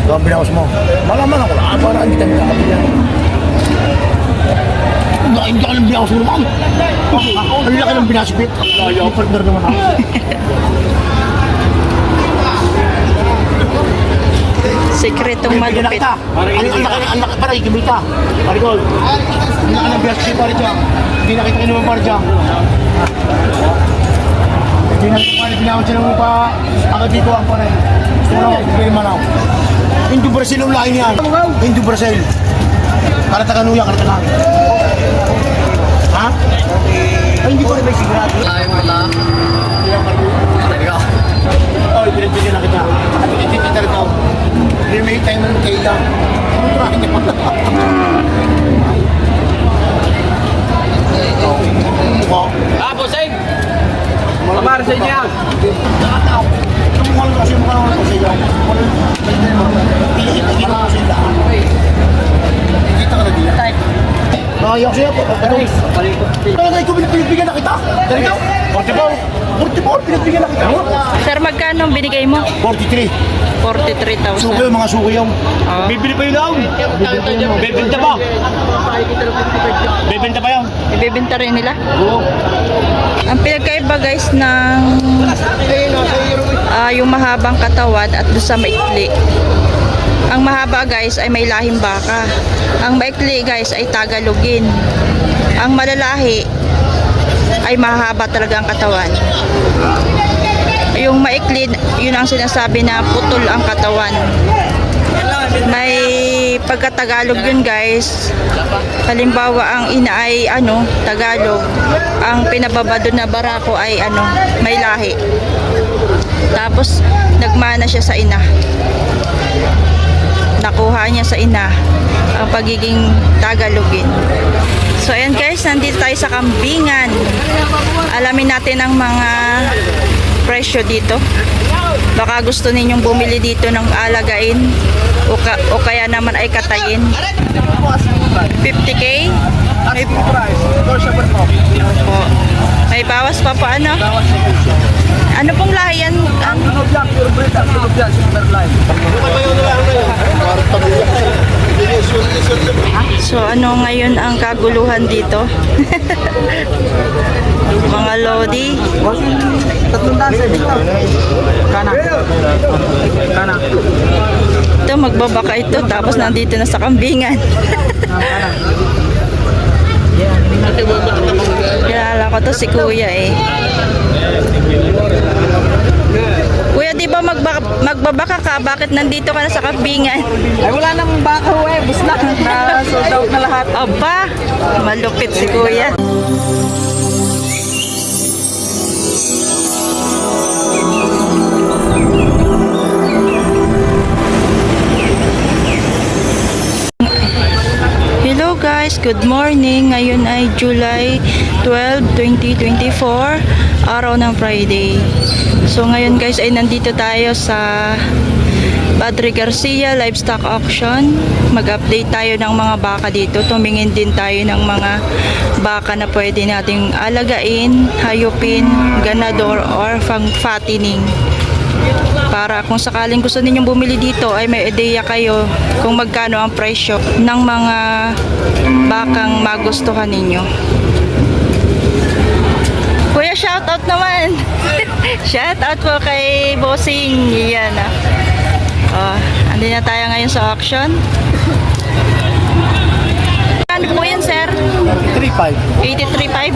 Ito ang binawas mo. Malaman ako lang. Para hindi tayo nakakabila. Hindi ka nang binawas mo naman. Ako, ang laki ng binasipit. Ang partner naman ako. Sekretong malupit. Ang laki para ikibita. Parikol. Ang laki ng binasipit para dyan. Hindi nakita ka naman para dyan. Hindi nakita ka naman binawas siya naman pa. Agad dito ang paray. Gusto mo naman kung manaw. Hindi Brazil ang lain yan. Hindi Brazil. Karatagan nuya, karatagan. Ha? Ay, hindi ko rin may sigurado. Layo mo lang. Talaga. Oy, pinagpigyan na kita. At ititita rin ako. Pinamahit tayo ng kaila. Ano ito nakin niya pala? Ah, bossing! Kamar sa inyo yan. Nakataw. Ang mukha lang kasi mukha lang ako sa iyo. Pinagpigyan ako sa ila. Nakikita ka na din. Ayaw siya po. Ay, ko pinagpigyan na kita. Ganito? 44, pinagpigyan na kita. Sir, magkano ang binigay mo? 43. 43,000. Suko yung mga suko yung. Bibili pa yun daw. Bebenta pa. Bebenta pa yan. Ibebenta rin nila. Oo. Ang pinagkaiba guys ng yung mahabang katawan at doon sa maikli. Ang mahaba guys ay may lahing baka. Ang maikli guys ay tagalogin. Ang malalahi ay mahaba talaga ang katawan. Yung maikli, yun ang sinasabi na putol ang katawan. May pagkatagalog yun guys. Halimbawa ang ina ay Tagalog. Ang pinababa doon na barako ay may lahi. Tapos nagmana siya sa ina. Nakuha niya sa ina ang pagiging Tagalogin. So ayan guys, nandito tayo sa kambingan. Alamin natin ang mga presyo dito. Baka gusto ninyong bumili dito ng alagain o kaya naman ay katayin. 50k? Opo. May bawas pa po Ano pong lahi yan? So ano ngayon ang kaguluhan dito? Mga lodi. Ito magbabaka ito tapos nandito na sa kambingan. Kilala ko to si Kuya Kuya, di ba magbabaka ka? Bakit nandito ka na sa kambingan? Ay, wala namang baka bus na. Na-sold out na lahat. Aba, malupit si Kuya. Hello guys, good morning. Ngayon ay July 12, 2024, araw ng Friday. So ngayon guys ay nandito tayo sa Padre Garcia Livestock Auction. Mag-update tayo ng mga baka dito. Tumingin din tayo ng mga baka na pwede nating alagain, hayupin, ganador or fattening. Para kung sakaling gusto ninyong bumili dito ay may ideya kayo kung magkano ang presyo ng mga bakang magustuhan ninyo. Kuya, shoutout naman. Shoutout po kay Bossing. Yan andi na tayo ngayon sa auction. Ano po yan, sir? 83.5. 83.5.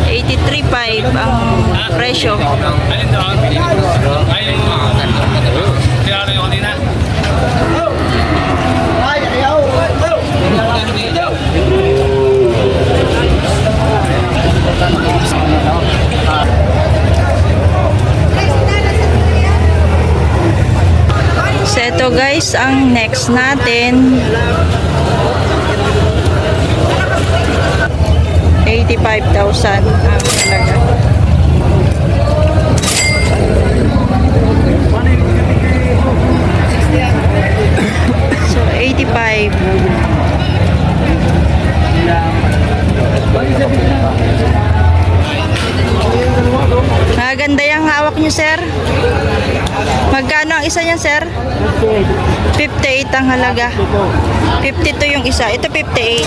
83.5 ang presyo. So ito guys, ang next natin 85,000 ang talaga. So 85. Maganda yung hawak nyo, sir. isa niyan, sir? 58 ang halaga. 52 yung isa. Ito 58.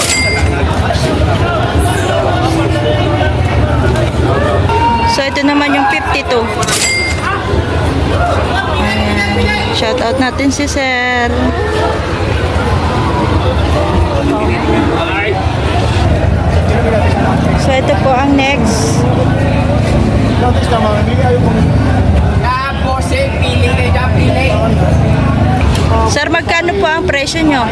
So, ito naman yung 52. Ayan. Shout out natin si sir. So, ito po ang next. Notice na mga bili ayaw kong Sir, magkano po ang presyo nyo?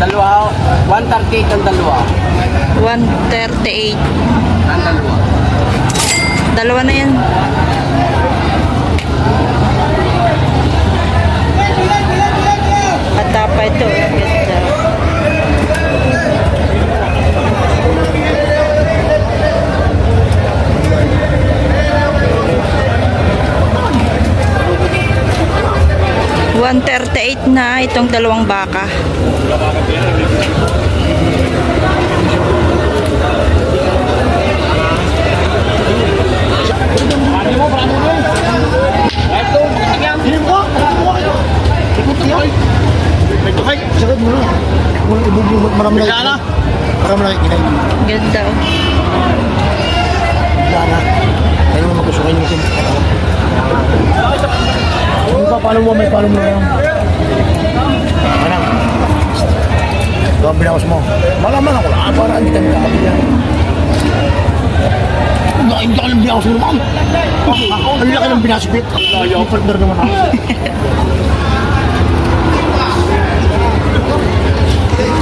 Dalawa, 138 ang dalawa. 138. Ang dalawa. Dalawa na yan. Patapa ito. Ganda. $138 na itong dalawang baka. Hindi mo ikot niyo. May tukay. Sagad mo na. Marami na. Marami na kinay. Ganda. Oh. Dana. Kaya mo magkusukin niyo. Hindi pa paano mo may paano mo lang. Manang. Gawin binawas mo. Malaman ako lang. Para hindi kami kakabila. Hindi ka lang binawas mo naman. Ang laki ng binasipit. Yung partner naman ako.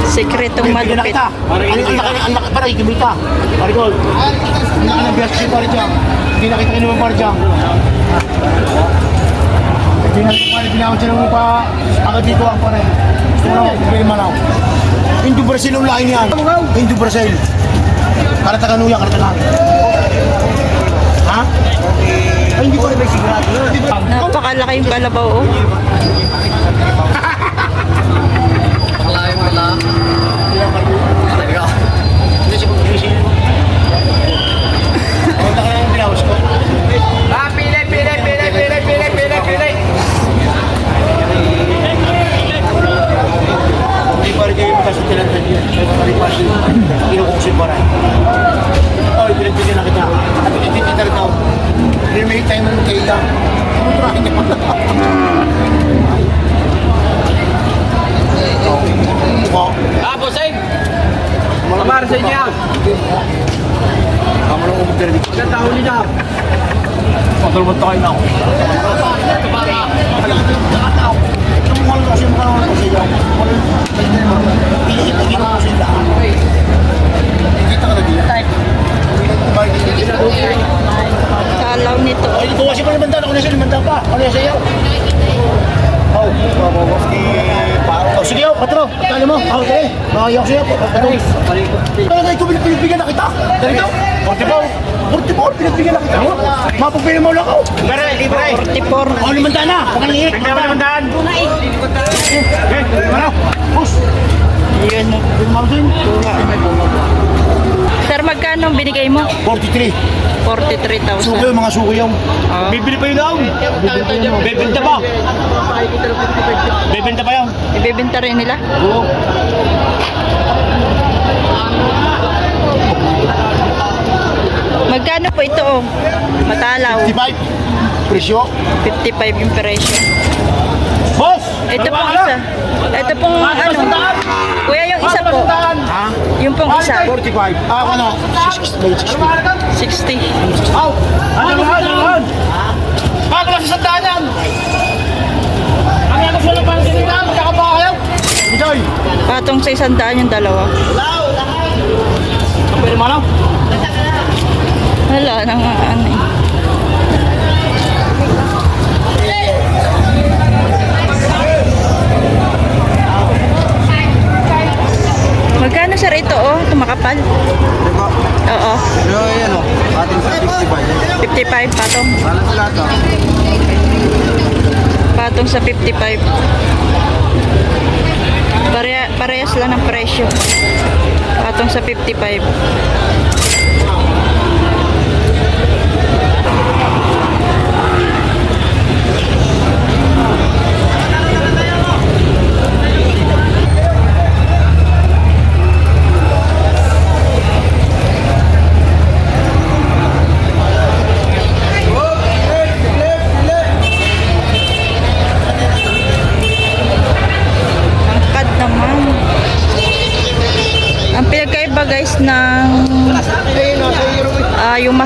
Sekretong malupit. Ang laki para ikimita. Parigol. Ang laki ng binasipit para dyan. Hindi nakita ka naman para dyan. Hindi nakita ka binawas dyan mo pa. Agad dito ang pare. Gusto mo na magbili manaw. Hindi Brazil ang lain yan. Hindi Brazil. Karatanuya, karatanan. Ha? Ay, hindi ko rin may sigurado. Napakalaki yung kalabaw. Oh. Hindi siya pag-isin. Ang laki ng binawas ko. Pilay. Hindi pa rin kayo magkasutilan sa Diyos. May paripas yun. Kinukusin pa rin. Oh, pinagbigyan na kita. Titita rin ako. Remake tayo ng kaila. Ano trakin niya pa? Mukha. Bossing! Kamar sa inyo yan. Kama lang umagdara dito. Ilan taon niya? Pagkalabot tayo na ako. Mukha lang kasi mukha lang kasi yan. Iligin ako sila. Kita ka na dito. Kalaw nito. Ay, ito kasi pa limandaan. Ako na siya limandaan pa. Ako na siya yaw. Oh, sige yaw, patro. Tali mo. Ako sige. Makayaw siya. Patro. Ay, pinagbigyan na kita. Ganito. 44, pinagbigyan na kita. Mapagbigyan mo lang ako. Libre. 44. Oh, limandaan na. Huwag ka nang iik. Limandaan. Okay, maraw. Push. Yun. Martin. Sir, magkano ang binigay mo? 43. 43,000. Suki yung mga suki yung. Bibili pa yun daw. Bebenta pa. Bebenta pa yun. Ibebenta rin nila? Oo. Magkano po ito? Oh? Matalaw. 55. Presyo. 55 yung presyo. Boss! Ito pong isa. Ito pong ano. Kuya, yung isa po. Ha? Yung pong isa. 45. Ano? 60. 60. Aw! Ano naman? Bago lang sa sandanan! Ang yakas wala pang sinita, magkakaba kayo! Enjoy! Patong sa 100 yung dalawa. Ang pwede mo lang? Wala nang ano eh. Magkano sir ito oh? Ito makapal? Oo. Pero yan o, ating sa 65. 55 patong. Wala sa lahat o. Patong sa 55. Parehas lang ng presyo. Patong sa 55.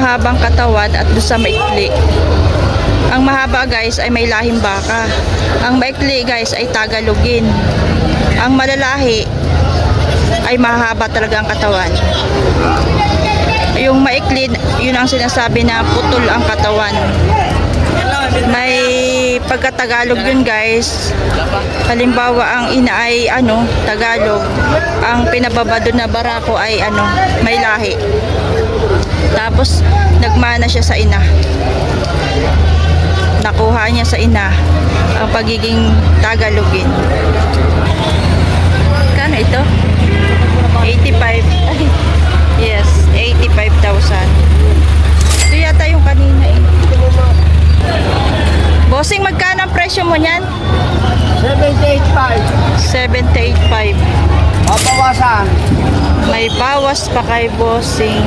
mahabang katawan at doon sa maikli. Ang mahaba guys ay may lahing baka. Ang maikli guys ay Tagalogin. Ang malalahi ay mahaba talaga ang katawan. Yung maikli, yun ang sinasabi na putol ang katawan. May pagkatagalog yun guys. Halimbawa ang ina ay Tagalog. Ang pinababado na barako ay may lahi. Tapos nagmana siya sa ina. Nakuha niya sa ina ang pagiging Tagalogin. Kano ito? 85. Ay, yes, 85,000. Ito yata yung kanina eh. Bossing, magkano ang presyo mo niyan? 78.5. 78.5. Mabawasan. May bawas pa kay Bossing.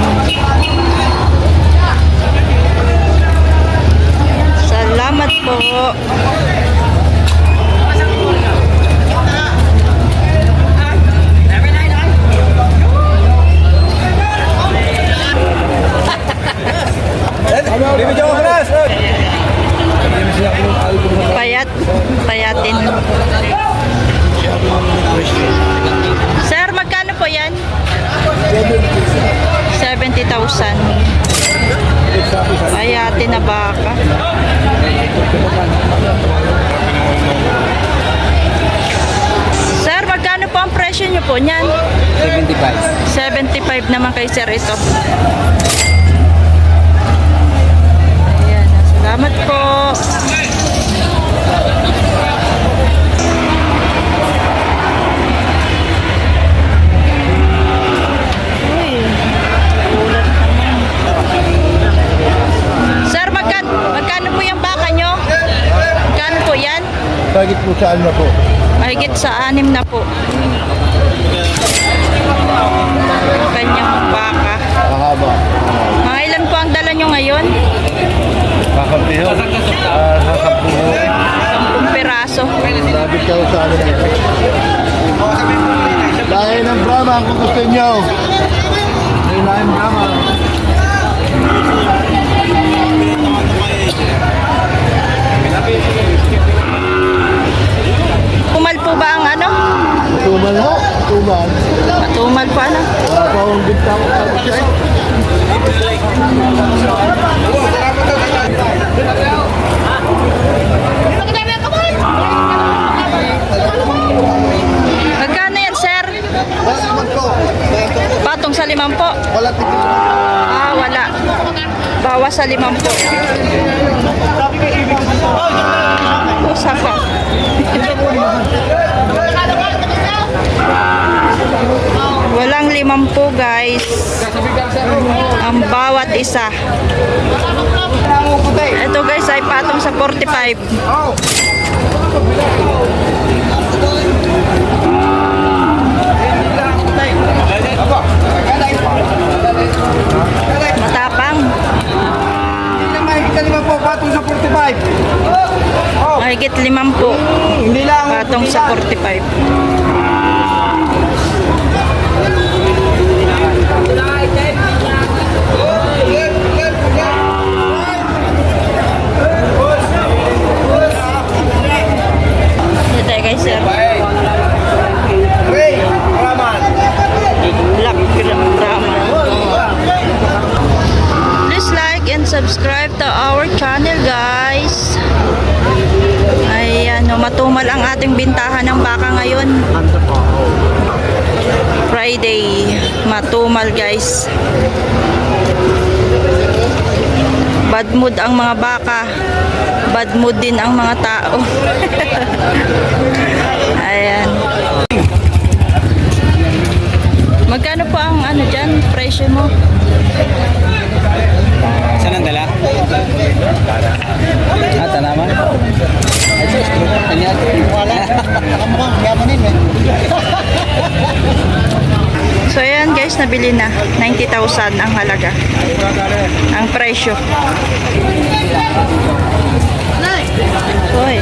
Salamat po. Payatin. Sir, magkano po yan? 70,000. Payatin na baka. Sir, magkano po ang presyo nyo po niyan? 75. 75 naman kay sir ito. Ayan, salamat po. Uy, ulan naman. Sir, magkano po yung baka nyo? Magkano po yan? Bagit po saan na po? Mahigit sa 6 na po. Kanyang baka. Mahaba. Mga ilan po ang dala nyo ngayon? Kakampiho. Sasampuho. 10 piraso. Labit ka sa amin. Lahi ng Brahma kung gusto nyo. May lahi ng Brahma. Tumal po ba ang Tumal ho. Tumal. Matumal po Para pa akong bintang sa Magkano yan, sir? Wala po. Patong sa 5 po. Wala tigil. Ah, wala. Bawas sa 5 po. Usa ka. Walang 5 po, guys. Ang bawat isa. Ito guys ay patong sa 45. Matapang. Hindi lang makikita naman po, patong sa 45. Mahigit 5 po. Hindi lang. Patong sa 45. Ito tayo guys, sir. Ray, Raman. Black Brahman. Please like and subscribe to our channel, guys. Ay, matumal ang ating bintahan ng baka ngayon. Friday. Matumal, guys. Bad mood ang mga baka. Bad mood din ang mga tao. Ayan. Magkano po ang dyan, presyo mo? Saan ang dala? Tanaman? Wala. Kamukhang yaman eh. So ayan guys, nabili na. 90,000 ang halaga. Ang presyo. Hoy.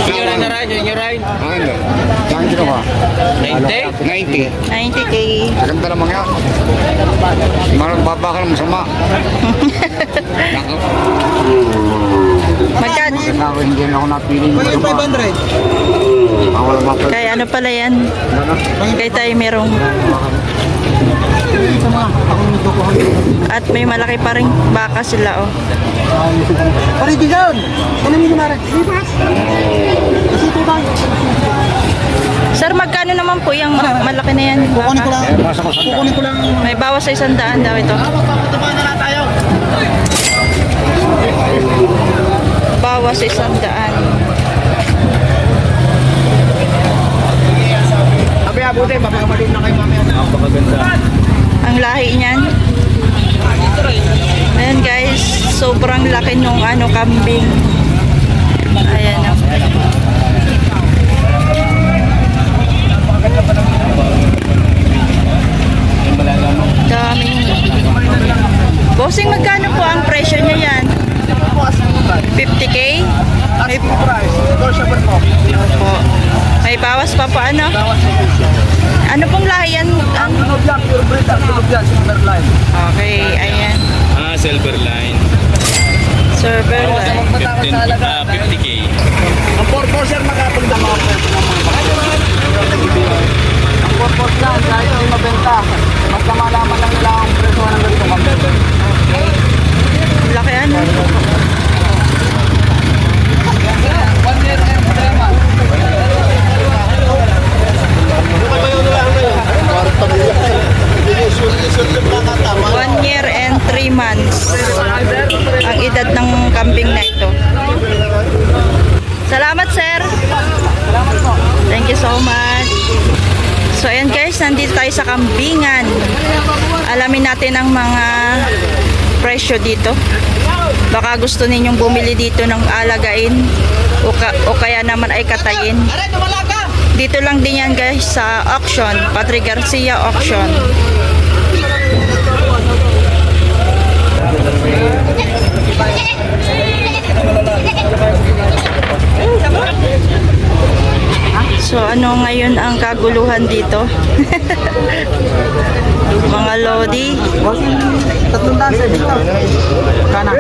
Junior na rin, junior rin. Maganda naman yan. Magbabakal masama. Magkano? Kasi ako hindi na ako napiling. Kaya 500. Wala mga pala. Kaya ano pala yan? Kaya tayo merong. At may malaki pa rin baka sila, oh. Pare, di down. Ano mo mara? Kasi ito tayo. Sir, magkano naman po yung malaki na yan? Kukunin ko lang. Basta ko sanda. Kukunin ko lang. May bawas sa 100 daw ito. Magpapataba na lang tayo. Bawas sa 100. Sabi abutin, mapapalun na kayo mamaya. Napakaganda. Ang lahi niyan. Ayan guys, sobrang laki nung ano, kambing. Ayan o. Daming. Bossing, magkano po ang presyo niya yan? 50K? May, Price, negotiable po. po. May bawas pa po ano? Ano pong lahi yan? Ang tunog yan, pure breed ang tunog yan, silver line. Okay, ayan. Silver line. Server line. 50K. Ang purpose sir, magkatong na mga presyo ng mga bakit. Ang purpose lang, kahit hindi mabenta, basta malaman lang nila ang presyo ng ganito kami. Laki ano? 1 year and 3 months. 1 year and 3 months ang edad ng kambing na ito. Salamat, sir. Thank you so much. So, ayan guys, nandito tayo sa kambingan. Alamin natin ang mga presyo dito. Baka gusto ninyong bumili dito ng alagain o kaya naman ay katayin. Dito lang din yan guys sa auction, Patri Garcia Auction. So ano ngayon ang kaguluhan dito? Mga lodi. Tatlong daan sa dito. Kana.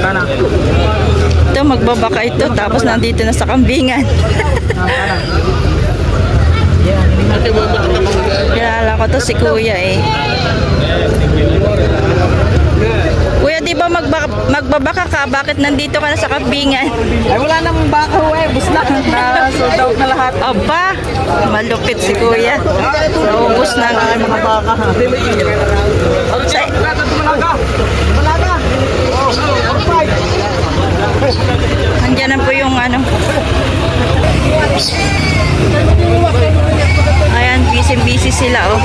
Kana. Ito magbabaka ito tapos nandito na sa kambingan. Kilala ko to si Kuya eh. Kuya, di ba magbabaka ka? Bakit nandito ka na sa kambingan? Ay, wala namang baka eh. Bus na. Na-sold out na lahat. Aba, malupit si Kuya. Naubos na nga. Mga baka. Sa, andyan na po yung ano. Ayan, busy sila oh.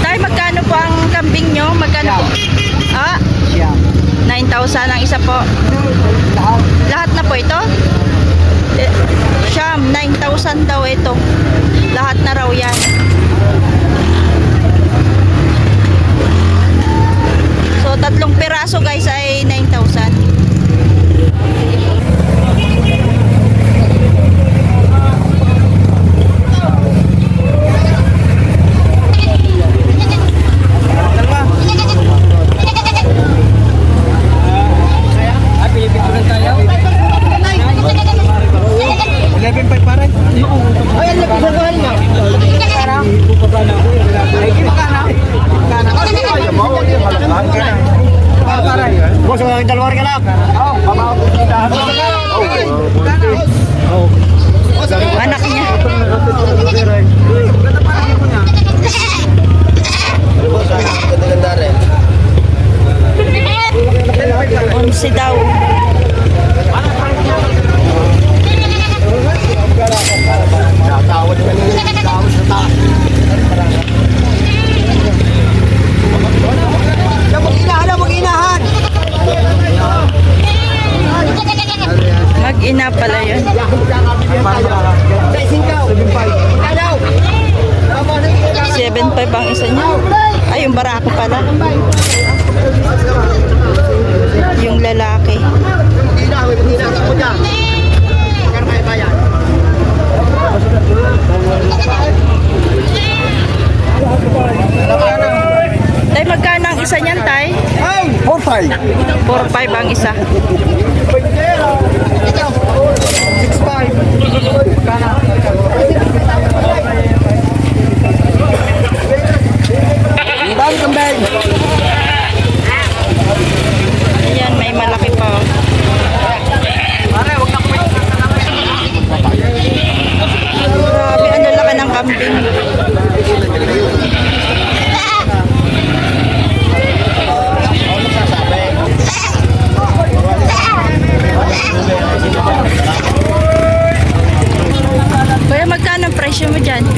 Tay, magkano po ang kambing nyo? Magkano po? Ah, 9,000 ang isa po. Lahat na po ito? Siyam, 9,000 daw ito. Lahat na raw yan. So, 3 piraso guys ay 9,000. Boss, wala kang dalawa rin ka lang. Anak niya. Onsi daw. Tawad ka nila. Tawad sa taas. Mag-inahan. Mag-ina pala yun. 7.5 ang isa niya. Ay, yung barako pala. Yung lalaki. 4-5. 4-5 ang isa. 6-5. Dami kambing. Ayan, may malaki pa. Oh. Grabe, ang laki ng kambing. Kuya, magkano ang presyo mo dyan? 11,000.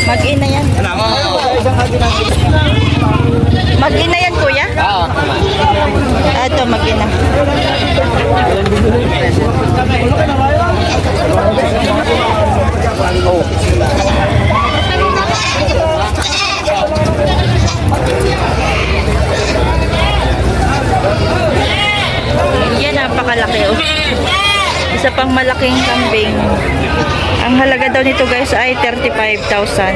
Mag-ina yan. Mag-ina yan, kuya? Ito, mag-ina. Yan, napakalaki. Oh. Isa pang malaking kambing. Ang halaga daw nito guys ay 35,000.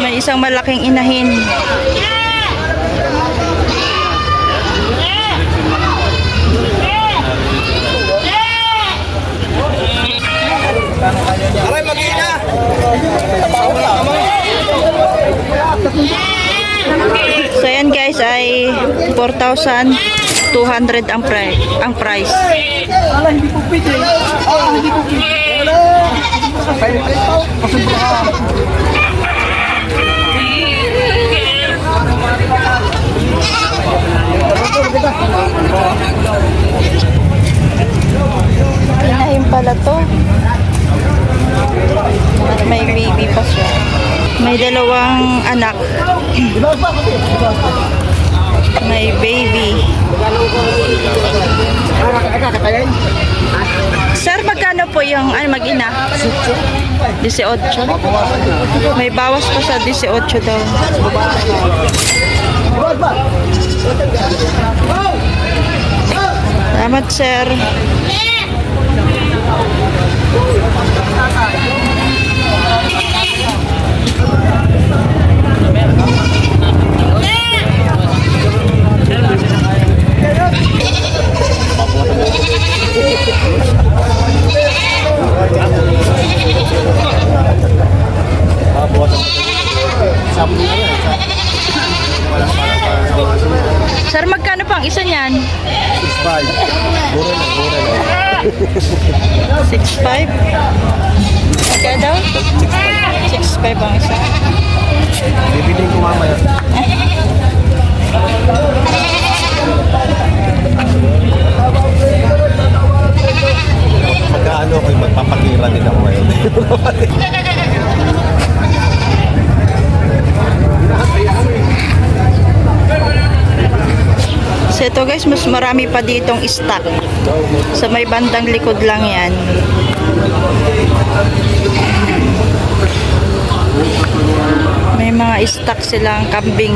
May isang malaking inahin. Aray, mag-ina. So yan guys ay 4,200 ang price. Ala, hindi ko pwede. Hindi ko pwede. Inahin pala to. At may baby pa siya. May dalawang anak. May baby. Sir, magkano po yung mag-ina? 18. May bawas pa sa 18 daw. Salamat, sir. Sir, magkano pang isa niyan? 6-5. Mura na. 6.5? Magkano daw? 6.5 ang isa. Bibiling ko mamaya. Magkaano ko yung magpapakira din ako ngayon. So ito guys, mas marami pa ditong stock. Sa may bandang likod lang yan. May mga stock silang kambing.